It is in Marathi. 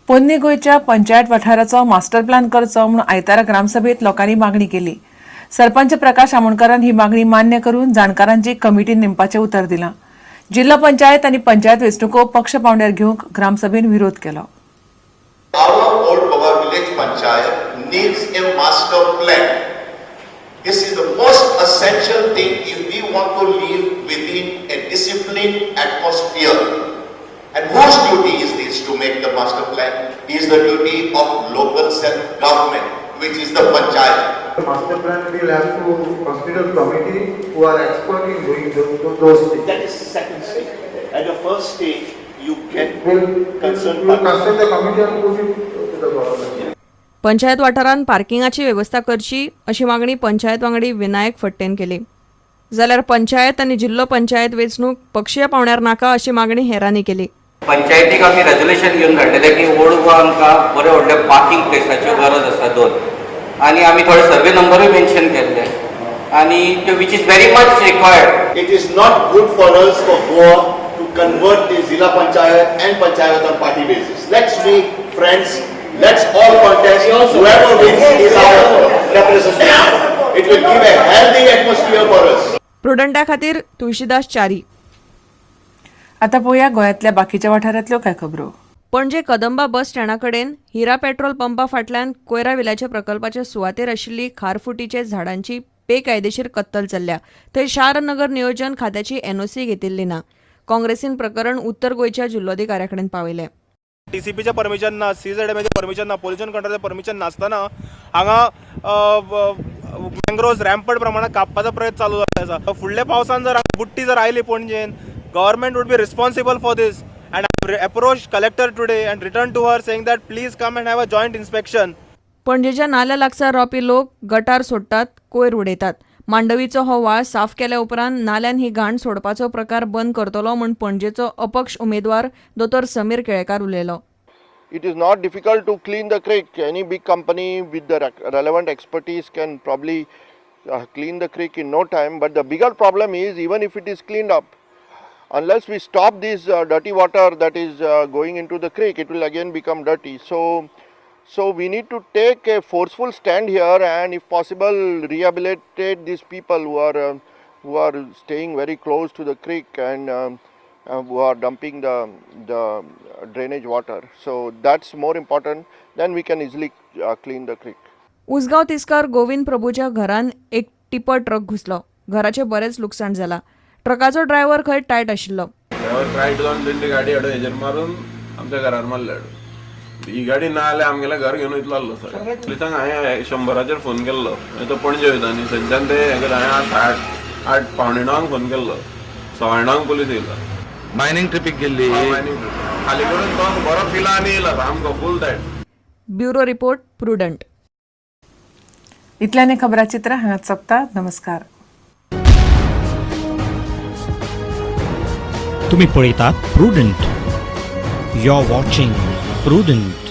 पोन्ने गोयच्या पंचायत वाठाराचो मास्टर प्लॅन करचो म्हणून आयतारा ग्रामसभेत लोकांनी मागणी केली. सरपंच प्रकाश आमोणकरान ही मागणी मान्य करून जाणकारांची कमिटी नेमपाचें उतर दिलां. जिल्हा पंचायत आनी पंचायत वेंचणुको पक्ष पावंड्यार घेवंक ग्रामसभेन विरोध केलो. Our Old Baba village panchayat needs a master plan. This is the most essential thing if we want to live within a disciplined atmosphere. And whose duty is this to make the master plan? It is the duty of local self-government, which is the panchayat. The master plan will have to consider committee who are expert in doing those things. That is second stage. At the first stage, you get We'll concerned consult the committee and put it to the government. Panchayat वाठारांत पार्किंगाची वेवस्था करची अशी मागणी पंचायत वांगडी विनायक फट्टेन केली. जाल्यार पंचायत आनी जिल्लो पंचायत वेंचणूक पक्षीय पावंड्यार नाका अशी मागणी हेरांनी केली. पंचायतीक आमी रेजोल्युशन घेवन धाडलेलें की ओल्ड गोवा आमकां बरे व्हडले पार्किंग प्लेसाची गरज आसा 2 आनी आमी थोडे सर्वे नंबरूय मेन्शन केल्ले आनी which is very much required. It is not good for us for Goa to convert the Zilla Panchayat and Panchayat on party basis. Let's be friends. Let's all contest. Whoever wins is our representative. It will give a healthy atmosphere for us. प्रुडंटा खातीर तुळशीदास च्यारी. आता पळोवया गोंयांतल्या बाकीच्या वाठारांतल्यो कांय खबरो. पणजे कदंबा बस स्टँडा कडेन हिरा पेट्रोल पंपा फाटल्यान कोयरा विल्याच्या प्रकल्पाच्या सुवातेर आशिल्ली खारफुटीचे झाडांची बेकायदेशीर कत्तल चल्ल्या. थंय शार नगर नियोजन खात्याची एनओसी घेतिल्ली ना. काँग्रेसीन प्रकरण उत्तर गोंयच्या जिल्लोधिकाऱ्या कडेन पावयलें. टीसीपीचे परमिशन ना, सीझेडएमचे परमिशन ना, पोल्युशन कंट्रोलचे परमिशन नासतना हांगा मँग्रोव्ज रॅम्पट प्रमाणात कापपाचो प्रयत्न चालू जाला आसा. फुडल्या पावसान जर बुट्टी जर आयली पणजेन, government would be responsible for this. And I approached collector today and returned to her saying that please come and have a joint inspection. पणजेच्या नाल्या लागसार रावपी लोक गटार सोडटात, कोयर उडयतात. मांडवीचो हो व्हाळ साफ केल्या उपरांत नाल्यान ही घाण सोडपाचो प्रकार बंद करतलो म्हूण पणजेचो अपक्ष उमेदवार दोतोर समीर केळेकार उलयलो. It is not difficult to clean the creek. Any big company with the relevant expertise can probably clean the creek in no time. But the bigger problem is, even if it is cleaned up, unless we stop this dirty water that is going into the creek, it will again become dirty. So we need to take a forceful stand here and, if possible, rehabilitate these people who are staying very close to the creek and who are dumping the drainage water. So that's more important. Then we can easily clean the creek. Usgaon तिस्कार गोविंद प्रभूच्या घरान एक टिपर ट्रक घुसलो. घराचे बरेच लुकसाण जाला. ट्रकाचो ड्रायव्हर खंय टायट आशिल्लो. ड्रायव्हर टायट जावन दिल्ली गाडी हाडून हेजेर मारून आमच्या घरार मारले. ही गाडी ना जाल्यार आमगेलें घर घेवन वयतलो आसलो सर. पुलिसांक हांवें 100 फोन केल्लो. तो पणजे वयता न्ही, थंयच्यान ते हें केलें. हांवें 8 पावणे 9 फोन केल्लो. 9:15 पुलीस येयलो. मायनिंग ट्रिपीक गेल्ली. खाली करून तो बरो पिला आनी येयला सामको फूल टायट. Bureau report Prudent. इतल्यान खबराचित्र हांगाच सोंपता. नमस्कार. तुम्ही पळयतात Prudent. You are watching prudent.